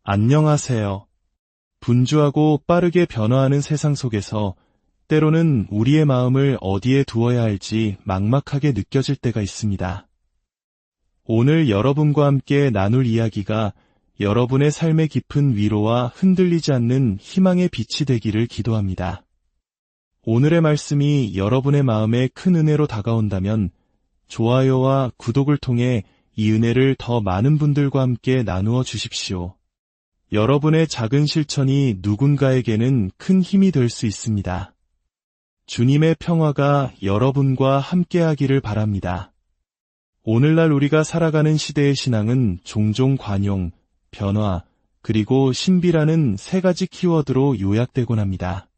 안녕하세요. 분주하고 빠르게 변화하는 세상 속에서 때로는 우리의 마음을 어디에 두어야 할지 막막하게 느껴질 때가 있습니다. 오늘 여러분과 함께 나눌 이야기가 여러분의 삶의 깊은 위로와 흔들리지 않는 희망의 빛이 되기를 기도합니다. 오늘의 말씀이 여러분의 마음에 큰 은혜로 다가온다면 좋아요와 구독을 통해 이 은혜를 더 많은 분들과 함께 나누어 주십시오. 여러분의 작은 실천이 누군가에게는 큰 힘이 될 수 있습니다. 주님의 평화가 여러분과 함께하기를 바랍니다. 오늘날 우리가 살아가는 시대의 신앙은 종종 관용, 변화, 그리고 신비라는 세 가지 키워드로 요약되곤 합니다.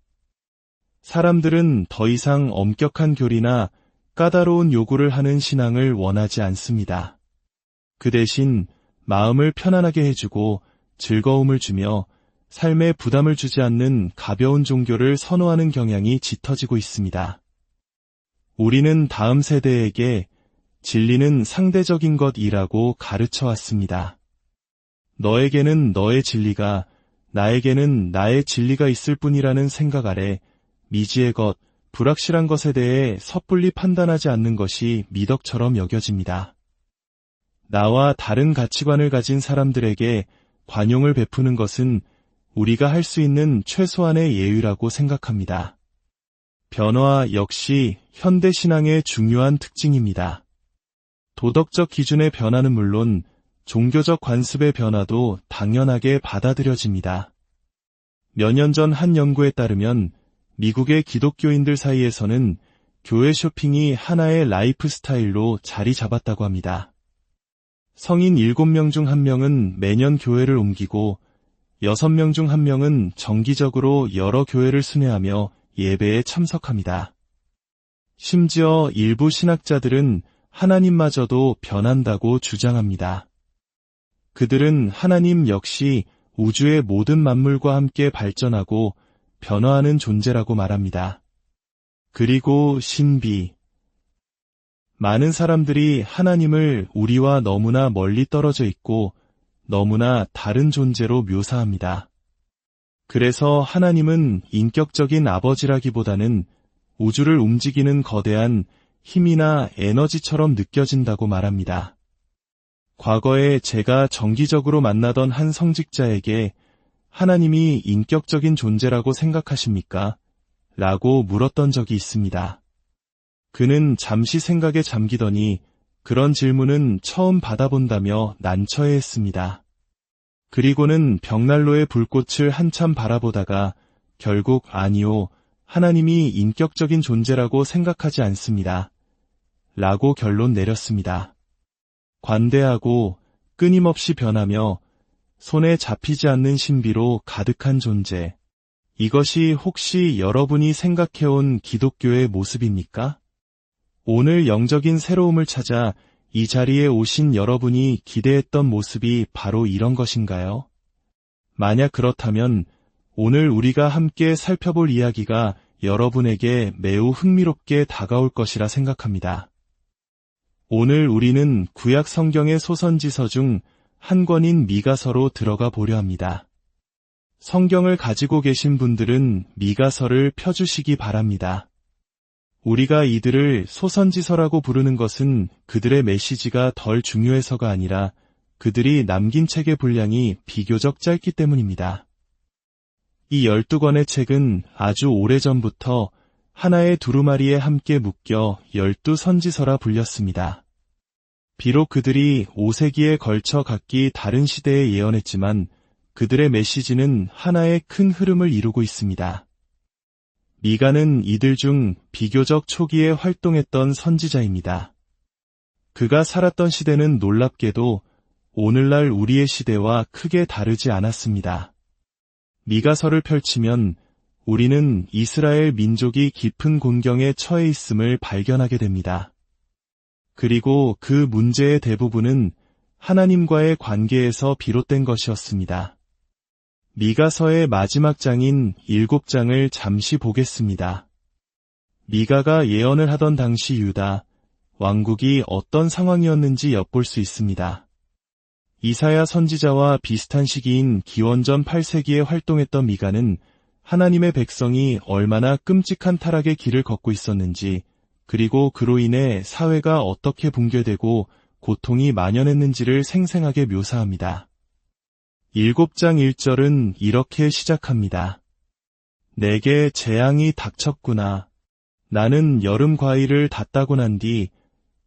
사람들은 더 이상 엄격한 교리나 까다로운 요구를 하는 신앙을 원하지 않습니다. 그 대신 마음을 편안하게 해주고 즐거움을 주며 삶에 부담을 주지 않는 가벼운 종교를 선호하는 경향이 짙어지고 있습니다. 우리는 다음 세대에게 진리는 상대적인 것이라고 가르쳐 왔습니다. 너에게는 너의 진리가, 나에게는 나의 진리가 있을 뿐이라는 생각 아래 미지의 것, 불확실한 것에 대해 섣불리 판단하지 않는 것이 미덕처럼 여겨집니다. 나와 다른 가치관을 가진 사람들에게 관용을 베푸는 것은 우리가 할 수 있는 최소한의 예의라고 생각합니다. 변화 역시 현대신앙의 중요한 특징입니다. 도덕적 기준의 변화는 물론 종교적 관습의 변화도 당연하게 받아들여집니다. 몇 년 전 한 연구에 따르면 미국의 기독교인들 사이에서는 교회 쇼핑이 하나의 라이프 스타일로 자리 잡았다고 합니다. 성인 7명 중 1명은 매년 교회를 옮기고 6명 중 1명은 정기적으로 여러 교회를 순회하며 예배에 참석합니다. 심지어 일부 신학자들은 하나님마저도 변한다고 주장합니다. 그들은 하나님 역시 우주의 모든 만물과 함께 발전하고 변화하는 존재라고 말합니다. 그리고 신비. 많은 사람들이 하나님을 우리와 너무나 멀리 떨어져 있고 너무나 다른 존재로 묘사합니다. 그래서 하나님은 인격적인 아버지라기보다는 우주를 움직이는 거대한 힘이나 에너지처럼 느껴진다고 말합니다. 과거에 제가 정기적으로 만나던 한 성직자에게 하나님이 인격적인 존재라고 생각하십니까? 라고 물었던 적이 있습니다. 그는 잠시 생각에 잠기더니 그런 질문은 처음 받아본다며 난처해했습니다. 그리고는 벽난로의 불꽃을 한참 바라보다가 결국 아니요, 하나님이 인격적인 존재라고 생각하지 않습니다. 라고 결론 내렸습니다. 관대하고 끊임없이 변하며 손에 잡히지 않는 신비로 가득한 존재. 이것이 혹시 여러분이 생각해온 기독교의 모습입니까? 오늘 영적인 새로움을 찾아 이 자리에 오신 여러분이 기대했던 모습이 바로 이런 것인가요? 만약 그렇다면 오늘 우리가 함께 살펴볼 이야기가 여러분에게 매우 흥미롭게 다가올 것이라 생각합니다. 오늘 우리는 구약 성경의 소선지서 중 한 권인 미가서로 들어가 보려 합니다. 성경을 가지고 계신 분들은 미가서를 펴주시기 바랍니다. 우리가 이들을 소선지서라고 부르는 것은 그들의 메시지가 덜 중요해서가 아니라 그들이 남긴 책의 분량이 비교적 짧기 때문입니다. 이 12권의 책은 아주 오래전부터 하나의 두루마리에 함께 묶여 12선지서라 불렸습니다. 비록 그들이 5세기에 걸쳐 각기 다른 시대에 예언했지만 그들의 메시지는 하나의 큰 흐름을 이루고 있습니다. 미가는 이들 중 비교적 초기에 활동했던 선지자입니다. 그가 살았던 시대는 놀랍게도 오늘날 우리의 시대와 크게 다르지 않았습니다. 미가서를 펼치면 우리는 이스라엘 민족이 깊은 곤경에 처해 있음을 발견하게 됩니다. 그리고 그 문제의 대부분은 하나님과의 관계에서 비롯된 것이었습니다. 미가서의 마지막 장인 7장을 잠시 보겠습니다. 미가가 예언을 하던 당시 유다, 왕국이 어떤 상황이었는지 엿볼 수 있습니다. 이사야 선지자와 비슷한 시기인 기원전 8세기에 활동했던 미가는 하나님의 백성이 얼마나 끔찍한 타락의 길을 걷고 있었는지, 그리고 그로 인해 사회가 어떻게 붕괴되고 고통이 만연했는지를 생생하게 묘사합니다. 7장 1절은 이렇게 시작합니다. 내게 재앙이 닥쳤구나. 나는 여름 과일을 다 따고 난 뒤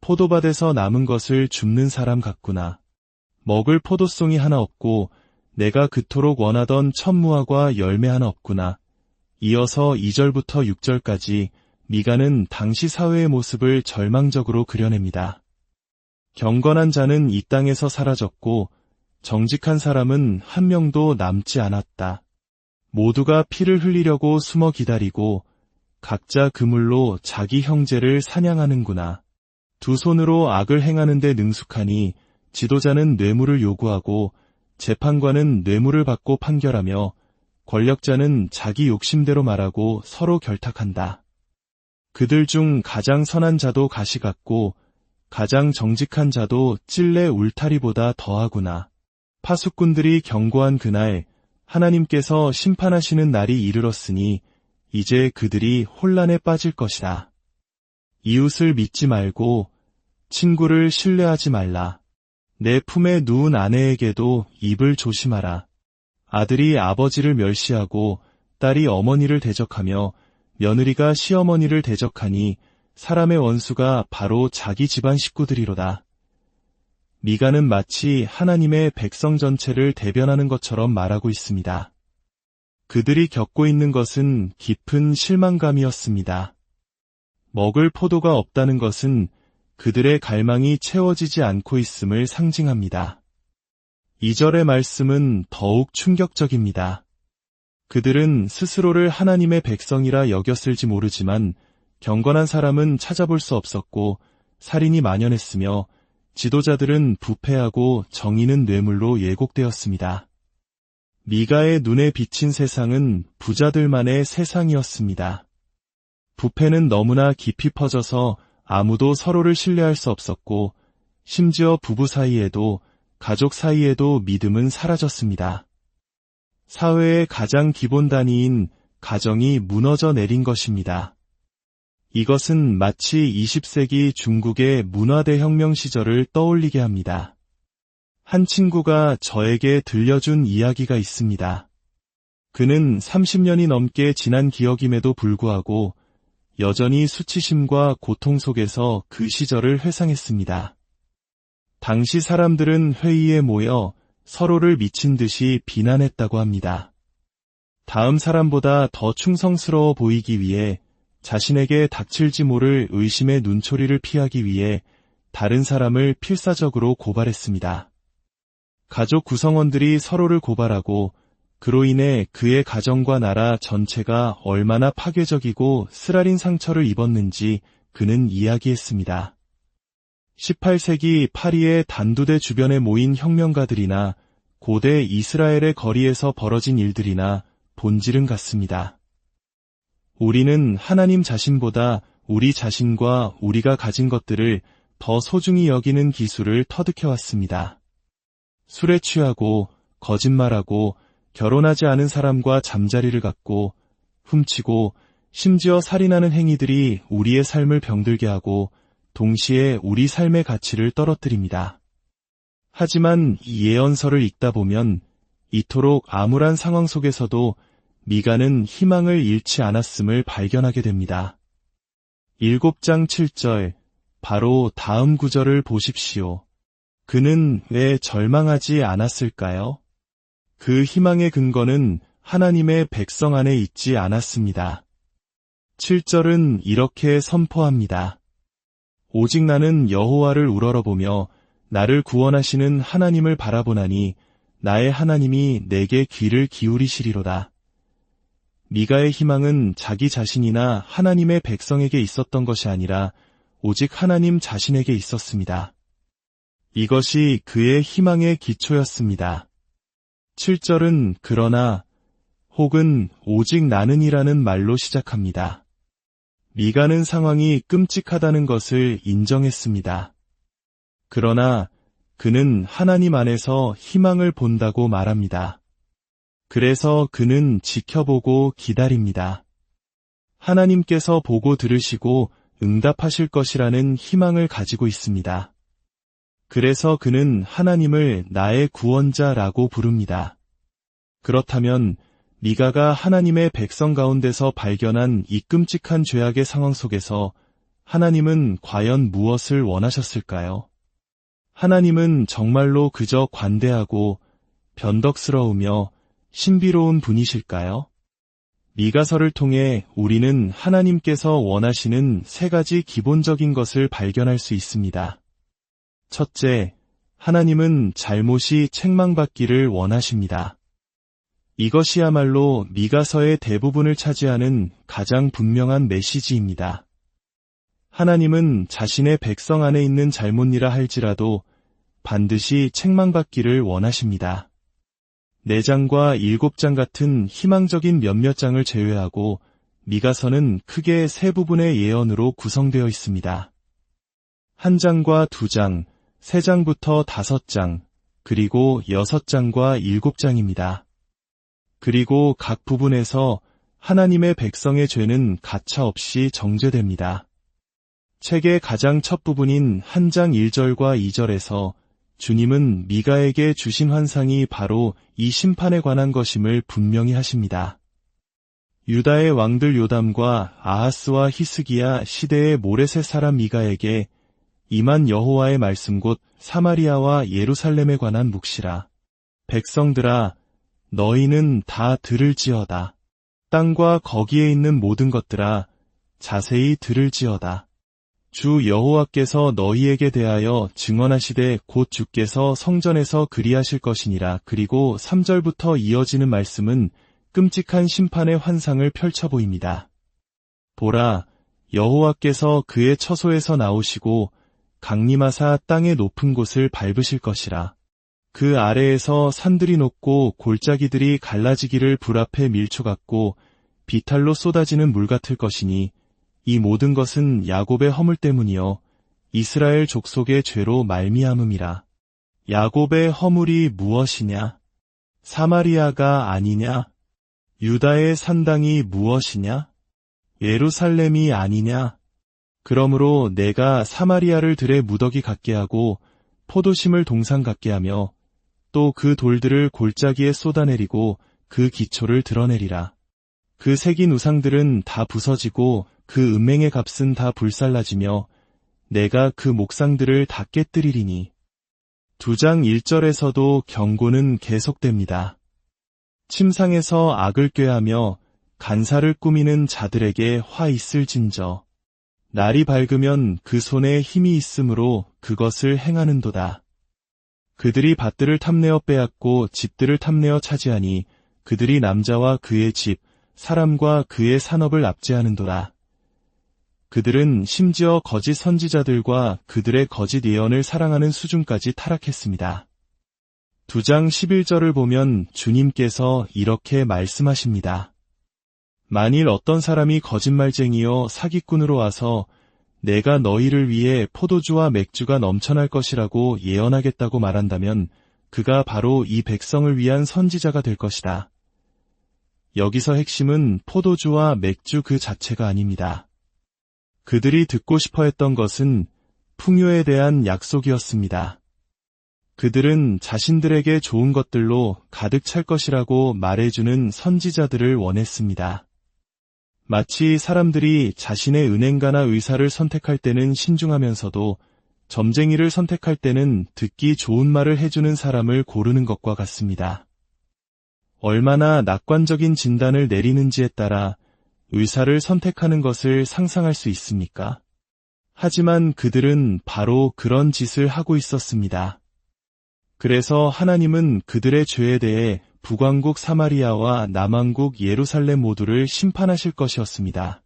포도밭에서 남은 것을 줍는 사람 같구나. 먹을 포도송이 하나 없고 내가 그토록 원하던 첫 무화과 열매 하나 없구나. 이어서 2절부터 6절까지 미가는 당시 사회의 모습을 절망적으로 그려냅니다. 경건한 자는 이 땅에서 사라졌고 정직한 사람은 한 명도 남지 않았다. 모두가 피를 흘리려고 숨어 기다리고 각자 그물로 자기 형제를 사냥하는구나. 두 손으로 악을 행하는 데 능숙하니 지도자는 뇌물을 요구하고 재판관은 뇌물을 받고 판결하며 권력자는 자기 욕심대로 말하고 서로 결탁한다. 그들 중 가장 선한 자도 가시 같고 가장 정직한 자도 찔레 울타리보다 더하구나. 파수꾼들이 경고한 그날 하나님께서 심판하시는 날이 이르렀으니 이제 그들이 혼란에 빠질 것이다. 이웃을 믿지 말고 친구를 신뢰하지 말라. 내 품에 누운 아내에게도 입을 조심하라. 아들이 아버지를 멸시하고 딸이 어머니를 대적하며 며느리가 시어머니를 대적하니 사람의 원수가 바로 자기 집안 식구들이로다. 미가는 마치 하나님의 백성 전체를 대변하는 것처럼 말하고 있습니다. 그들이 겪고 있는 것은 깊은 실망감이었습니다. 먹을 포도가 없다는 것은 그들의 갈망이 채워지지 않고 있음을 상징합니다. 2절의 말씀은 더욱 충격적입니다. 그들은 스스로를 하나님의 백성이라 여겼을지 모르지만 경건한 사람은 찾아볼 수 없었고 살인이 만연했으며 지도자들은 부패하고 정의는 뇌물로 예곡되었습니다. 미가의 눈에 비친 세상은 부자들만의 세상이었습니다. 부패는 너무나 깊이 퍼져서 아무도 서로를 신뢰할 수 없었고 심지어 부부 사이에도 가족 사이에도 믿음은 사라졌습니다. 사회의 가장 기본 단위인 가정이 무너져 내린 것입니다. 이것은 마치 20세기 중국의 문화대혁명 시절을 떠올리게 합니다. 한 친구가 저에게 들려준 이야기가 있습니다. 그는 30년이 넘게 지난 기억임에도 불구하고 여전히 수치심과 고통 속에서 그 시절을 회상했습니다. 당시 사람들은 회의에 모여 서로를 미친 듯이 비난했다고 합니다. 다음 사람보다 더 충성스러워 보이기 위해 자신에게 닥칠지 모를 의심의 눈초리를 피하기 위해 다른 사람을 필사적으로 고발했습니다. 가족 구성원들이 서로를 고발하고 그로 인해 그의 가정과 나라 전체가 얼마나 파괴적이고 쓰라린 상처를 입었는지 그는 이야기했습니다. 18세기 파리의 단두대 주변에 모인 혁명가들이나 고대 이스라엘의 거리에서 벌어진 일들이나 본질은 같습니다. 우리는 하나님 자신보다 우리 자신과 우리가 가진 것들을 더 소중히 여기는 기술을 터득해왔습니다. 술에 취하고 거짓말하고 결혼하지 않은 사람과 잠자리를 갖고 훔치고 심지어 살인하는 행위들이 우리의 삶을 병들게 하고 동시에 우리 삶의 가치를 떨어뜨립니다. 하지만 이 예언서를 읽다 보면 이토록 암울한 상황 속에서도 미가는 희망을 잃지 않았음을 발견하게 됩니다. 7장 7절, 바로 다음 구절을 보십시오. 그는 왜 절망하지 않았을까요? 그 희망의 근거는 하나님의 백성 안에 있지 않았습니다. 7절은 이렇게 선포합니다. 오직 나는 여호와를 우러러보며 나를 구원하시는 하나님을 바라보나니 나의 하나님이 내게 귀를 기울이시리로다. 미가의 희망은 자기 자신이나 하나님의 백성에게 있었던 것이 아니라 오직 하나님 자신에게 있었습니다. 이것이 그의 희망의 기초였습니다. 7절은 그러나 혹은 오직 나는이라는 말로 시작합니다. 미가는 상황이 끔찍하다는 것을 인정했습니다. 그러나 그는 하나님 안에서 희망을 본다고 말합니다. 그래서 그는 지켜보고 기다립니다. 하나님께서 보고 들으시고 응답하실 것이라는 희망을 가지고 있습니다. 그래서 그는 하나님을 나의 구원자라고 부릅니다. 그렇다면 미가가 하나님의 백성 가운데서 발견한 이 끔찍한 죄악의 상황 속에서 하나님은 과연 무엇을 원하셨을까요? 하나님은 정말로 그저 관대하고 변덕스러우며 신비로운 분이실까요? 미가서를 통해 우리는 하나님께서 원하시는 세 가지 기본적인 것을 발견할 수 있습니다. 첫째, 하나님은 잘못이 책망받기를 원하십니다. 이것이야말로 미가서의 대부분을 차지하는 가장 분명한 메시지입니다. 하나님은 자신의 백성 안에 있는 잘못이라 할지라도 반드시 책망받기를 원하십니다. 4장과 7장 같은 희망적인 몇몇 장을 제외하고 미가서는 크게 세 부분의 예언으로 구성되어 있습니다. 1장과 2장, 3장부터 5장, 그리고 6장과 7장입니다. 그리고 각 부분에서 하나님의 백성의 죄는 가차없이 정죄됩니다. 책의 가장 첫 부분인 1장 1절과 2절에서 주님은 미가에게 주신 환상이 바로 이 심판에 관한 것임을 분명히 하십니다. 유다의 왕들 요담과 아하스와 히스기야 시대의 모레셋 사람 미가에게 임한 여호와의 말씀 곧 사마리아와 예루살렘에 관한 묵시라. 백성들아, 너희는 다 들을지어다. 땅과 거기에 있는 모든 것들아, 자세히 들을지어다. 주 여호와께서 너희에게 대하여 증언하시되 곧 주께서 성전에서 그리하실 것이니라. 그리고 3절부터 이어지는 말씀은 끔찍한 심판의 환상을 펼쳐 보입니다. 보라, 여호와께서 그의 처소에서 나오시고 강림하사 땅의 높은 곳을 밟으실 것이라. 그 아래에서 산들이 녹고 골짜기들이 갈라지기를 불 앞에 밀초 같고 비탈로 쏟아지는 물 같을 것이니 이 모든 것은 야곱의 허물 때문이요 이스라엘 족속의 죄로 말미암음이라. 야곱의 허물이 무엇이냐? 사마리아가 아니냐? 유다의 산당이 무엇이냐? 예루살렘이 아니냐? 그러므로 내가 사마리아를 들의 무더기 같게 하고 포도심을 동상 같게 하며 또 그 돌들을 골짜기에 쏟아내리고 그 기초를 드러내리라. 그 새긴 우상들은 다 부서지고 그 은맹의 값은 다 불살라지며 내가 그 목상들을 다 깨뜨리리니. 2장 1절에서도 경고는 계속됩니다. 침상에서 악을 꾀하며 간사를 꾸미는 자들에게 화 있을진저. 날이 밝으면 그 손에 힘이 있으므로 그것을 행하는도다. 그들이 밭들을 탐내어 빼앗고 집들을 탐내어 차지하니 그들이 남자와 그의 집, 사람과 그의 산업을 압제하는도다. 그들은 심지어 거짓 선지자들과 그들의 거짓 예언을 사랑하는 수준까지 타락했습니다. 2장 11절을 보면 주님께서 이렇게 말씀하십니다. 만일 어떤 사람이 거짓말쟁이여 사기꾼으로 와서 내가 너희를 위해 포도주와 맥주가 넘쳐날 것이라고 예언하겠다고 말한다면 그가 바로 이 백성을 위한 선지자가 될 것이다. 여기서 핵심은 포도주와 맥주 그 자체가 아닙니다. 그들이 듣고 싶어 했던 것은 풍요에 대한 약속이었습니다. 그들은 자신들에게 좋은 것들로 가득 찰 것이라고 말해주는 선지자들을 원했습니다. 마치 사람들이 자신의 은행가나 의사를 선택할 때는 신중하면서도 점쟁이를 선택할 때는 듣기 좋은 말을 해주는 사람을 고르는 것과 같습니다. 얼마나 낙관적인 진단을 내리는지에 따라 의사를 선택하는 것을 상상할 수 있습니까? 하지만 그들은 바로 그런 짓을 하고 있었습니다. 그래서 하나님은 그들의 죄에 대해 북왕국 사마리아와 남왕국 예루살렘 모두를 심판하실 것이었습니다.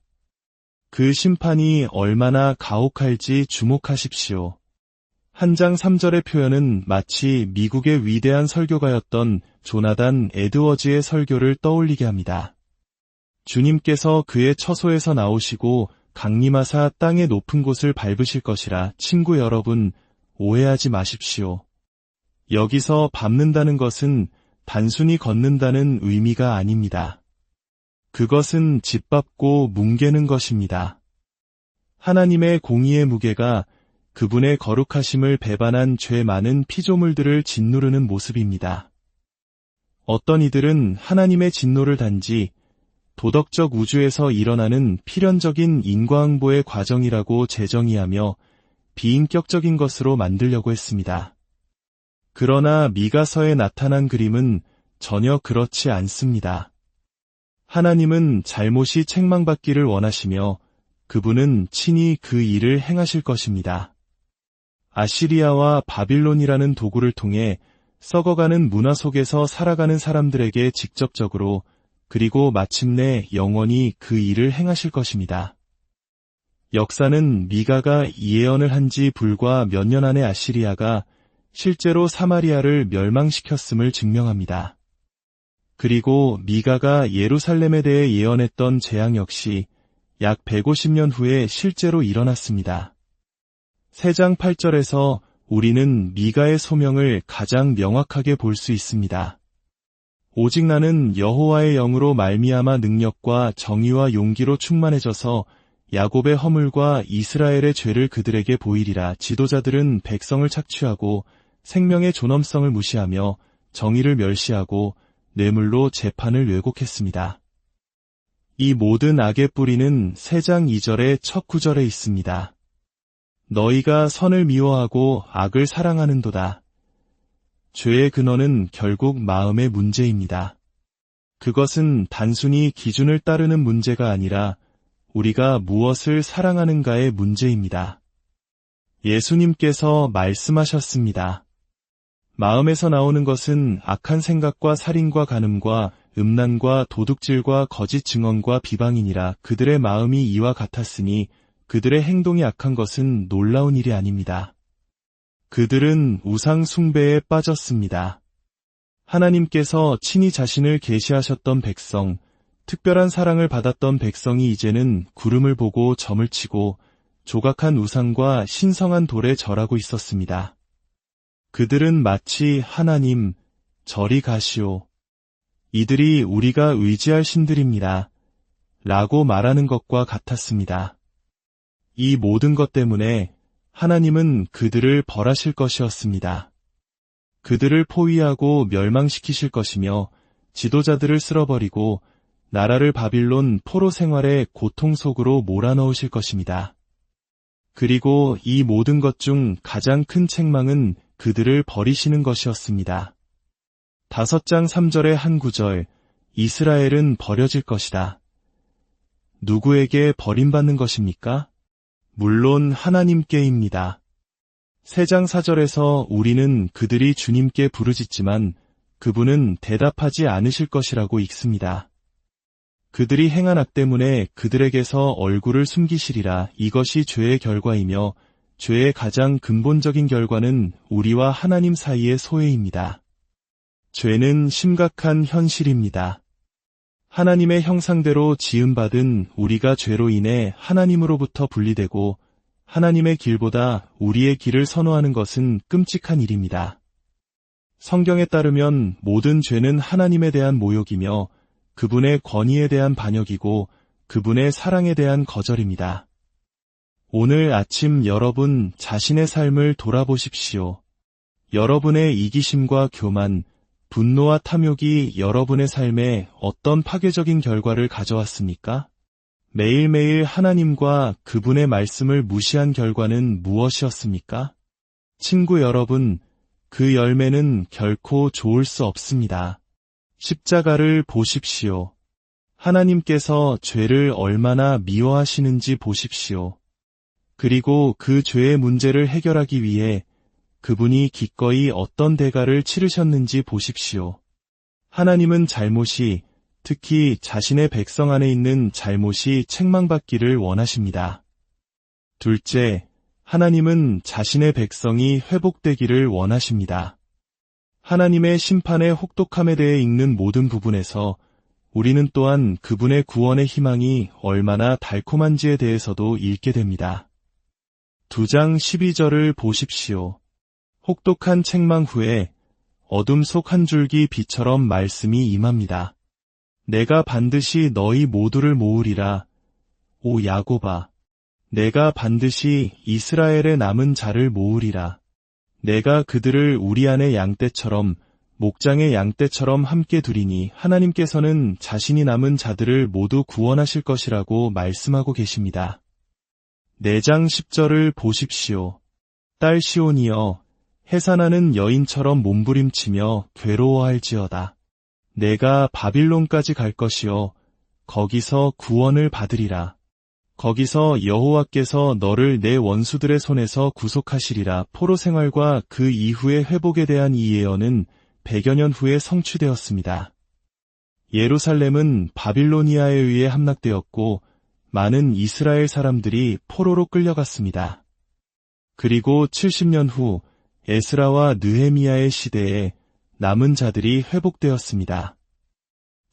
그 심판이 얼마나 가혹할지 주목하십시오. 1장 3절의 표현은 마치 미국의 위대한 설교가였던 조나단 에드워즈의 설교를 떠올리게 합니다. 주님께서 그의 처소에서 나오시고 강림하사 땅의 높은 곳을 밟으실 것이라. 친구 여러분, 오해하지 마십시오. 여기서 밟는다는 것은 단순히 걷는다는 의미가 아닙니다. 그것은 짓밟고 뭉개는 것입니다. 하나님의 공의의 무게가 그분의 거룩하심을 배반한 죄 많은 피조물들을 짓누르는 모습입니다. 어떤 이들은 하나님의 진노를 단지 도덕적 우주에서 일어나는 필연적인 인과응보의 과정이라고 재정의하며 비인격적인 것으로 만들려고 했습니다. 그러나 미가서에 나타난 그림은 전혀 그렇지 않습니다. 하나님은 잘못이 책망받기를 원하시며 그분은 친히 그 일을 행하실 것입니다. 아시리아와 바빌론이라는 도구를 통해 썩어가는 문화 속에서 살아가는 사람들에게 직접적으로 그리고 마침내 영원히 그 일을 행하실 것입니다. 역사는 미가가 이 예언을 한 지 불과 몇 년 안에 아시리아가 실제로 사마리아를 멸망시켰음을 증명합니다. 그리고 미가가 예루살렘에 대해 예언했던 재앙 역시 약 150년 후에 실제로 일어났습니다. 세 장 8절에서 우리는 미가의 소명을 가장 명확하게 볼 수 있습니다. 오직 나는 여호와의 영으로 말미암아 능력과 정의와 용기로 충만해져서 야곱의 허물과 이스라엘의 죄를 그들에게 보이리라. 지도자들은 백성을 착취하고 생명의 존엄성을 무시하며 정의를 멸시하고 뇌물로 재판을 왜곡했습니다. 이 모든 악의 뿌리는 세 장 2절의 첫 구절에 있습니다. 너희가 선을 미워하고 악을 사랑하는도다. 죄의 근원은 결국 마음의 문제입니다. 그것은 단순히 기준을 따르는 문제가 아니라 우리가 무엇을 사랑하는가의 문제입니다. 예수님께서 말씀하셨습니다. 마음에서 나오는 것은 악한 생각과 살인과 간음과 음란과 도둑질과 거짓 증언과 비방이니라. 그들의 마음이 이와 같았으니 그들의 행동이 악한 것은 놀라운 일이 아닙니다. 그들은 우상 숭배에 빠졌습니다. 하나님께서 친히 자신을 계시하셨던 백성, 특별한 사랑을 받았던 백성이 이제는 구름을 보고 점을 치고 조각한 우상과 신성한 돌에 절하고 있었습니다. 그들은 마치 하나님, 저리 가시오. 이들이 우리가 의지할 신들입니다. 라고 말하는 것과 같았습니다. 이 모든 것 때문에 하나님은 그들을 벌하실 것이었습니다. 그들을 포위하고 멸망시키실 것이며 지도자들을 쓸어버리고 나라를 바빌론 포로 생활의 고통 속으로 몰아넣으실 것입니다. 그리고 이 모든 것 중 가장 큰 책망은 그들을 버리시는 것이었습니다. 5장 3절의 한 구절, 이스라엘은 버려질 것이다. 누구에게 버림받는 것입니까? 물론 하나님께입니다. 3장 4절에서 우리는 그들이 주님께 부르짖지만 그분은 대답하지 않으실 것이라고 읽습니다. 그들이 행한 악 때문에 그들에게서 얼굴을 숨기시리라. 이것이 죄의 결과이며 죄의 가장 근본적인 결과는 우리와 하나님 사이의 소외입니다. 죄는 심각한 현실입니다. 하나님의 형상대로 지음받은 우리가 죄로 인해 하나님으로부터 분리되고 하나님의 길보다 우리의 길을 선호하는 것은 끔찍한 일입니다. 성경에 따르면 모든 죄는 하나님에 대한 모욕이며 그분의 권위에 대한 반역이고 그분의 사랑에 대한 거절입니다. 오늘 아침 여러분 자신의 삶을 돌아보십시오. 여러분의 이기심과 교만, 분노와 탐욕이 여러분의 삶에 어떤 파괴적인 결과를 가져왔습니까? 매일매일 하나님과 그분의 말씀을 무시한 결과는 무엇이었습니까? 친구 여러분, 그 열매는 결코 좋을 수 없습니다. 십자가를 보십시오. 하나님께서 죄를 얼마나 미워하시는지 보십시오. 그리고 그 죄의 문제를 해결하기 위해 그분이 기꺼이 어떤 대가를 치르셨는지 보십시오. 하나님은 잘못이, 특히 자신의 백성 안에 있는 잘못이 책망받기를 원하십니다. 둘째, 하나님은 자신의 백성이 회복되기를 원하십니다. 하나님의 심판의 혹독함에 대해 읽는 모든 부분에서 우리는 또한 그분의 구원의 희망이 얼마나 달콤한지에 대해서도 읽게 됩니다. 2장 12절을 보십시오. 혹독한 책망 후에 어둠 속 한 줄기 빛처럼 말씀이 임합니다. 내가 반드시 너희 모두를 모으리라. 오 야곱아, 내가 반드시 이스라엘의 남은 자를 모으리라. 내가 그들을 우리 안의 양떼처럼 목장의 양떼처럼 함께 두리니 하나님께서는 자신이 남은 자들을 모두 구원하실 것이라고 말씀하고 계십니다. 4장 10절을 보십시오. 딸 시온이여, 해산하는 여인처럼 몸부림치며 괴로워할지어다. 내가 바빌론까지 갈 것이요 거기서 구원을 받으리라. 거기서 여호와께서 너를 내 원수들의 손에서 구속하시리라. 포로 생활과 그 이후의 회복에 대한 이 예언은 100여 년 후에 성취되었습니다. 예루살렘은 바빌로니아에 의해 함락되었고 많은 이스라엘 사람들이 포로로 끌려갔습니다. 그리고 70년 후 에스라와 느헤미야의 시대에 남은 자들이 회복되었습니다.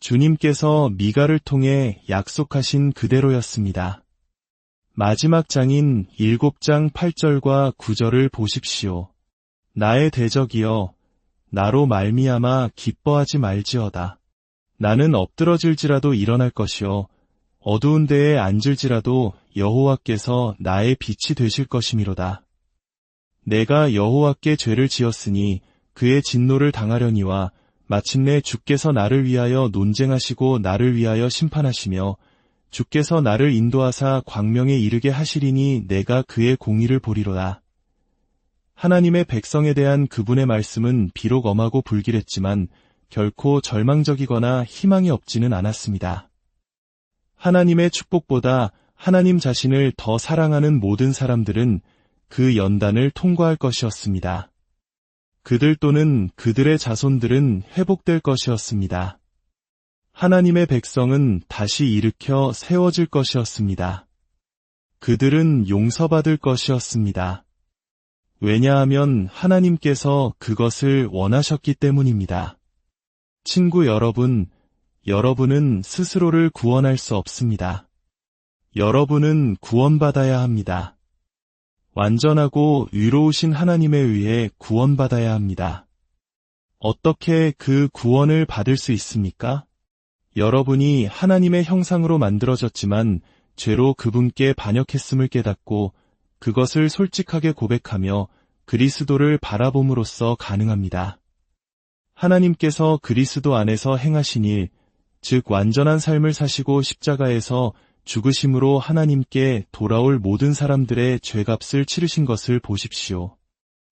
주님께서 미가를 통해 약속하신 그대로였습니다. 마지막 장인 7장 8절과 9절을 보십시오. 나의 대적이여, 나로 말미암아 기뻐하지 말지어다. 나는 엎드러질지라도 일어날 것이요 어두운 데에 앉을지라도 여호와께서 나의 빛이 되실 것이미로다. 내가 여호와께 죄를 지었으니 그의 진노를 당하려니와 마침내 주께서 나를 위하여 논쟁하시고 나를 위하여 심판하시며 주께서 나를 인도하사 광명에 이르게 하시리니 내가 그의 공의를 보리로다. 하나님의 백성에 대한 그분의 말씀은 비록 엄하고 불길했지만 결코 절망적이거나 희망이 없지는 않았습니다. 하나님의 축복보다 하나님 자신을 더 사랑하는 모든 사람들은 그 연단을 통과할 것이었습니다. 그들 또는 그들의 자손들은 회복될 것이었습니다. 하나님의 백성은 다시 일으켜 세워질 것이었습니다. 그들은 용서받을 것이었습니다. 왜냐하면 하나님께서 그것을 원하셨기 때문입니다. 친구 여러분, 여러분은 스스로를 구원할 수 없습니다. 여러분은 구원받아야 합니다. 완전하고 의로우신 하나님에 의해 구원받아야 합니다. 어떻게 그 구원을 받을 수 있습니까? 여러분이 하나님의 형상으로 만들어졌지만 죄로 그분께 반역했음을 깨닫고 그것을 솔직하게 고백하며 그리스도를 바라봄으로써 가능합니다. 하나님께서 그리스도 안에서 행하신 일, 즉 완전한 삶을 사시고 십자가에서 죽으심으로 하나님께 돌아올 모든 사람들의 죄값을 치르신 것을 보십시오.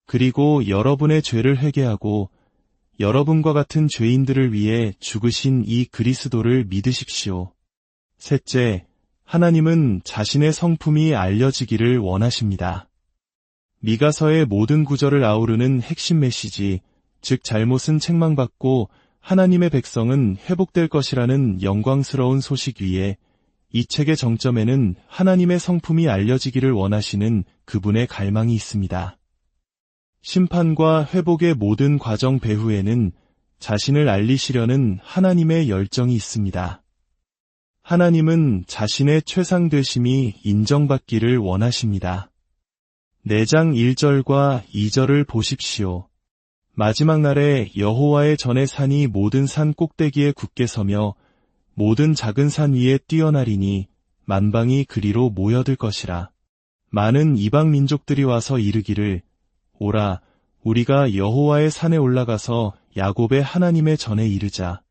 그리고 여러분의 죄를 회개하고 여러분과 같은 죄인들을 위해 죽으신 이 그리스도를 믿으십시오. 셋째, 하나님은 자신의 성품이 알려지기를 원하십니다. 미가서의 모든 구절을 아우르는 핵심 메시지, 즉 잘못은 책망받고 하나님의 백성은 회복될 것이라는 영광스러운 소식 위에 이 책의 정점에는 하나님의 성품이 알려지기를 원하시는 그분의 갈망이 있습니다. 심판과 회복의 모든 과정 배후에는 자신을 알리시려는 하나님의 열정이 있습니다. 하나님은 자신의 최상되심이 인정받기를 원하십니다. 4장 1절과 2절을 보십시오. 마지막 날에 여호와의 전의 산이 모든 산 꼭대기에 굳게 서며 모든 작은 산 위에 뛰어나리니 만방이 그리로 모여들 것이라. 많은 이방 민족들이 와서 이르기를 오라 우리가 여호와의 산에 올라가서 야곱의 하나님의 전에 이르자.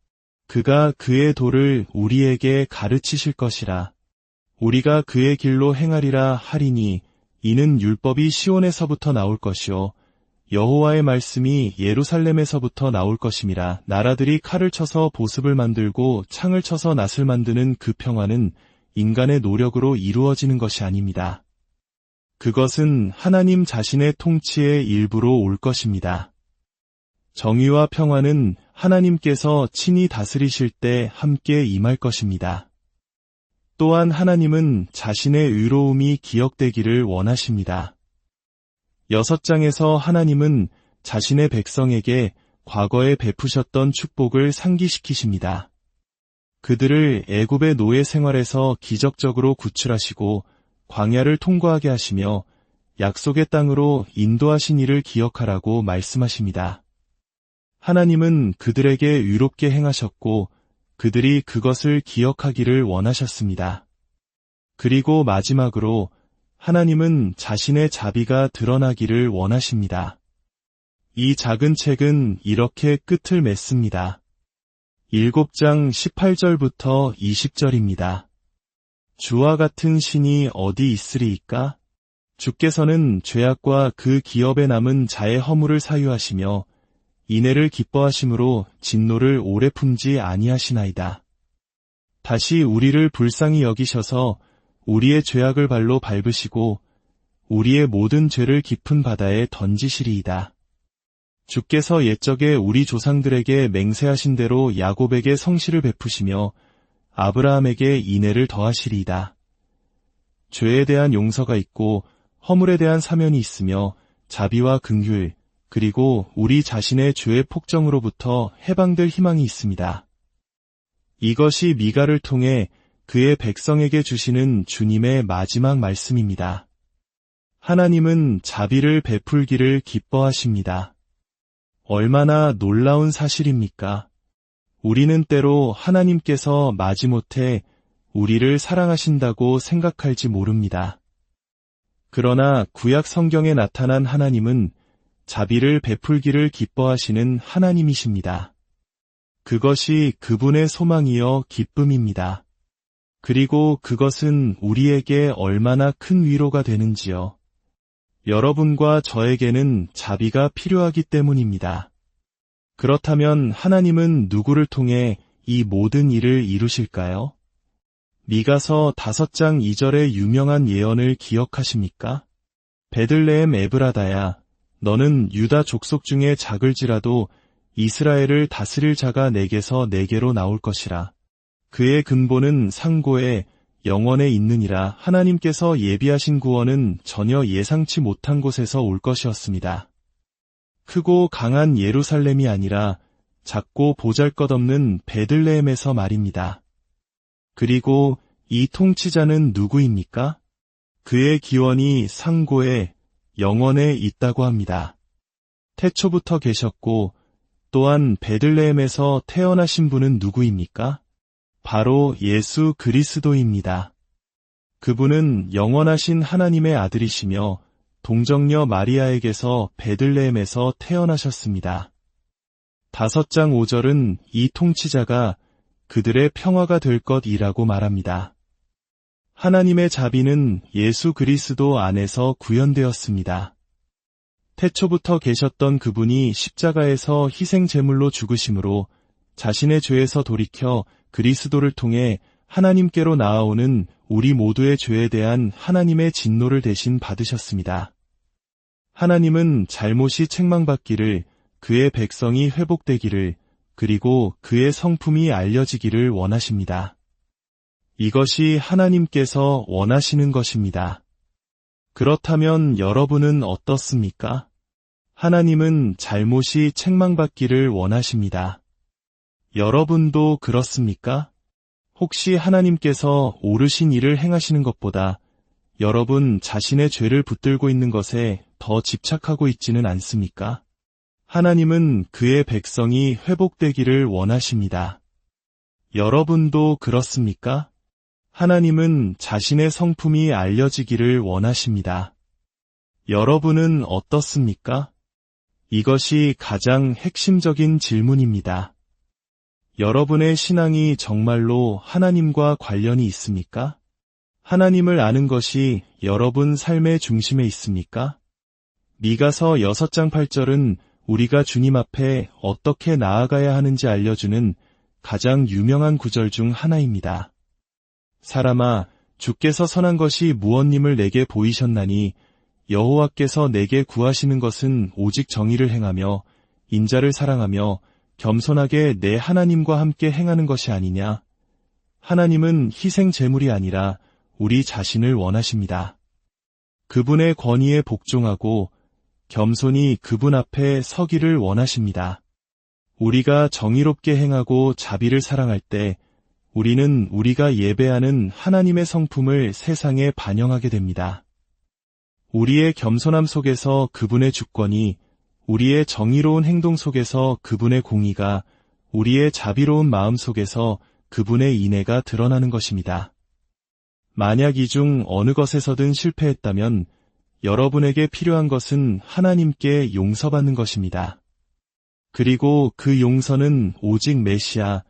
그가 그의 도를 우리에게 가르치실 것이라. 우리가 그의 길로 행하리라 하리니 이는 율법이 시온에서부터 나올 것이요 여호와의 말씀이 예루살렘에서부터 나올 것임이라. 나라들이 칼을 쳐서 보습을 만들고 창을 쳐서 낫을 만드는 그 평화는 인간의 노력으로 이루어지는 것이 아닙니다. 그것은 하나님 자신의 통치의 일부로 올 것입니다. 정의와 평화는 하나님께서 친히 다스리실 때 함께 임할 것입니다. 또한 하나님은 자신의 의로움이 기억되기를 원하십니다. 6장에서 하나님은 자신의 백성에게 과거에 베푸셨던 축복을 상기시키십니다. 그들을 애굽의 노예 생활에서 기적적으로 구출하시고 광야를 통과하게 하시며 약속의 땅으로 인도하신 이를 기억하라고 말씀하십니다. 하나님은 그들에게 의롭게 행하셨고 그들이 그것을 기억하기를 원하셨습니다. 그리고 마지막으로 하나님은 자신의 자비가 드러나기를 원하십니다. 이 작은 책은 이렇게 끝을 맺습니다. 7장 18절부터 20절입니다. 주와 같은 신이 어디 있으리이까? 주께서는 죄악과 그 기업에 남은 자의 허물을 사유하시며 인애를 기뻐하심으로 진노를 오래 품지 아니하시나이다. 다시 우리를 불쌍히 여기셔서 우리의 죄악을 발로 밟으시고 우리의 모든 죄를 깊은 바다에 던지시리이다. 주께서 옛적에 우리 조상들에게 맹세하신 대로 야곱에게 성실을 베푸시며 아브라함에게 인애를 더하시리이다. 죄에 대한 용서가 있고 허물에 대한 사면이 있으며 자비와 긍휼 그리고 우리 자신의 죄의 폭정으로부터 해방될 희망이 있습니다. 이것이 미가를 통해 그의 백성에게 주시는 주님의 마지막 말씀입니다. 하나님은 자비를 베풀기를 기뻐하십니다. 얼마나 놀라운 사실입니까? 우리는 때로 하나님께서 마지못해 우리를 사랑하신다고 생각할지 모릅니다. 그러나 구약 성경에 나타난 하나님은 자비를 베풀기를 기뻐하시는 하나님이십니다. 그것이 그분의 소망이요 기쁨입니다. 그리고 그것은 우리에게 얼마나 큰 위로가 되는지요. 여러분과 저에게는 자비가 필요하기 때문입니다. 그렇다면 하나님은 누구를 통해 이 모든 일을 이루실까요? 미가서 5장 2절의 유명한 예언을 기억하십니까? 베들레헴 에브라다야, 너는 유다 족속 중에 작을지라도 이스라엘을 다스릴 자가 내게서 내게로 나올 것이라. 그의 근본은 상고에 영원에 있느니라. 하나님께서 예비하신 구원은 전혀 예상치 못한 곳에서 올 것이었습니다. 크고 강한 예루살렘이 아니라 작고 보잘것없는 베들레헴에서 말입니다. 그리고 이 통치자는 누구입니까? 그의 기원이 상고에 영원에 있다고 합니다. 태초부터 계셨고 또한 베들레헴에서 태어나신 분은 누구입니까? 바로 예수 그리스도입니다. 그분은 영원하신 하나님의 아들이시며 동정녀 마리아에게서 베들레헴에서 태어나셨습니다. 5장 5절은 이 통치자가 그들의 평화가 될 것이라고 말합니다. 하나님의 자비는 예수 그리스도 안에서 구현되었습니다. 태초부터 계셨던 그분이 십자가에서 희생 제물로 죽으심으로 자신의 죄에서 돌이켜 그리스도를 통해 하나님께로 나아오는 우리 모두의 죄에 대한 하나님의 진노를 대신 받으셨습니다. 하나님은 잘못이 책망받기를, 그의 백성이 회복되기를, 그리고 그의 성품이 알려지기를 원하십니다. 이것이 하나님께서 원하시는 것입니다. 그렇다면 여러분은 어떻습니까? 하나님은 잘못이 책망받기를 원하십니다. 여러분도 그렇습니까? 혹시 하나님께서 옳으신 일을 행하시는 것보다 여러분 자신의 죄를 붙들고 있는 것에 더 집착하고 있지는 않습니까? 하나님은 그의 백성이 회복되기를 원하십니다. 여러분도 그렇습니까? 하나님은 자신의 성품이 알려지기를 원하십니다. 여러분은 어떻습니까? 이것이 가장 핵심적인 질문입니다. 여러분의 신앙이 정말로 하나님과 관련이 있습니까? 하나님을 아는 것이 여러분 삶의 중심에 있습니까? 미가서 6장 8절은 우리가 주님 앞에 어떻게 나아가야 하는지 알려주는 가장 유명한 구절 중 하나입니다. 사람아, 주께서 선한 것이 무엇님을 내게 보이셨나니 여호와께서 내게 구하시는 것은 오직 정의를 행하며 인자를 사랑하며 겸손하게 내 하나님과 함께 행하는 것이 아니냐. 하나님은 희생 제물이 아니라 우리 자신을 원하십니다. 그분의 권위에 복종하고 겸손히 그분 앞에 서기를 원하십니다. 우리가 정의롭게 행하고 자비를 사랑할 때 우리는 우리가 예배하는 하나님의 성품을 세상에 반영하게 됩니다. 우리의 겸손함 속에서 그분의 주권이, 우리의 정의로운 행동 속에서 그분의 공의가, 우리의 자비로운 마음 속에서 그분의 인애가 드러나는 것입니다. 만약 이 중 어느 것에서든 실패했다면 여러분에게 필요한 것은 하나님께 용서받는 것입니다. 그리고 그 용서는 오직 메시아,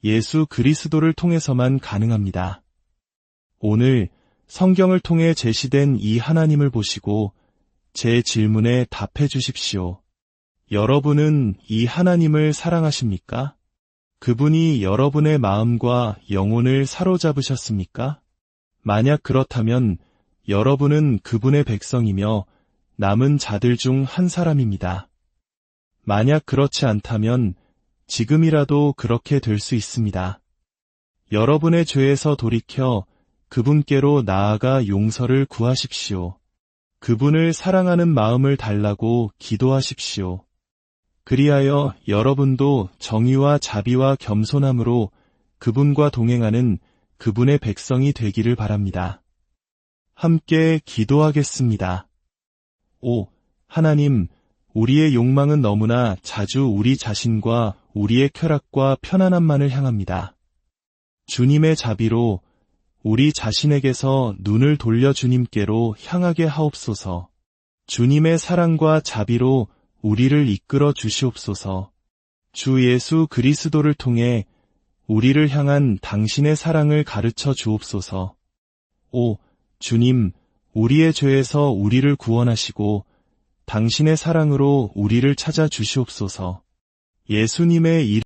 예수 그리스도를 통해서만 가능합니다. 오늘 성경을 통해 제시된 이 하나님을 보시고 제 질문에 답해 주십시오. 여러분은 이 하나님을 사랑하십니까? 그분이 여러분의 마음과 영혼을 사로잡으셨습니까? 만약 그렇다면 여러분은 그분의 백성이며 남은 자들 중 한 사람입니다. 만약 그렇지 않다면 지금이라도 그렇게 될 수 있습니다. 여러분의 죄에서 돌이켜 그분께로 나아가 용서를 구하십시오. 그분을 사랑하는 마음을 달라고 기도하십시오. 그리하여 여러분도 정의와 자비와 겸손함으로 그분과 동행하는 그분의 백성이 되기를 바랍니다. 함께 기도하겠습니다. 하나님, 우리의 욕망은 너무나 자주 우리 자신과 우리의 쾌락과 편안함만을 향합니다. 주님의 자비로 우리 자신에게서 눈을 돌려 주님께로 향하게 하옵소서. 주님의 사랑과 자비로 우리를 이끌어 주시옵소서. 주 예수 그리스도를 통해 우리를 향한 당신의 사랑을 가르쳐 주옵소서. 주님, 우리의 죄에서 우리를 구원하시고 당신의 사랑으로 우리를 찾아 주시옵소서. 예수님의 이름